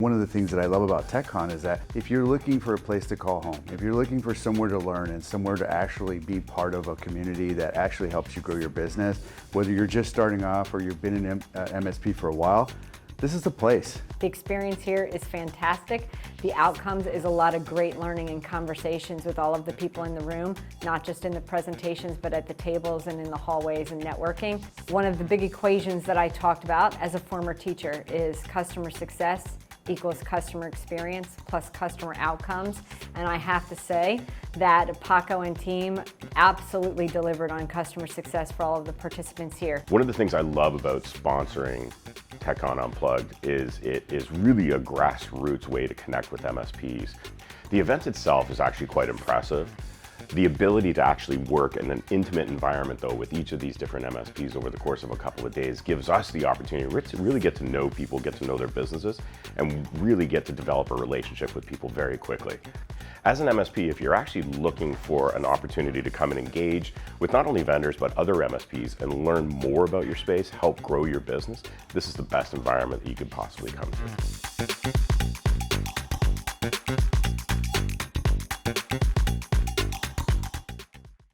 One of the things that I love about TechCon is that if you're looking for a place to call home, if you're looking for somewhere to learn and somewhere to actually be part of a community that actually helps you grow your business, whether you're just starting off or you've been in MSP for a while, this is the place. The experience here is fantastic. The outcomes is a lot of great learning and conversations with all of the people in the room, not just in the presentations, but at the tables and in the hallways and networking. One of the big equations that I talked about as a former teacher is customer success equals customer experience plus customer outcomes. And I have to say that Paco and team absolutely delivered on customer success for all of the participants here. One of the things I love about sponsoring TechCon Unplugged is it is really a grassroots way to connect with MSPs. The event itself is actually quite impressive. The ability to actually work in an intimate environment, though, with each of these different MSPs over the course of a couple of days gives us the opportunity to really get to know people, get to know their businesses, and really get to develop a relationship with people very quickly. As an MSP, if you're actually looking for an opportunity to come and engage with not only vendors, but other MSPs and learn more about your space, help grow your business, this is the best environment that you could possibly come to.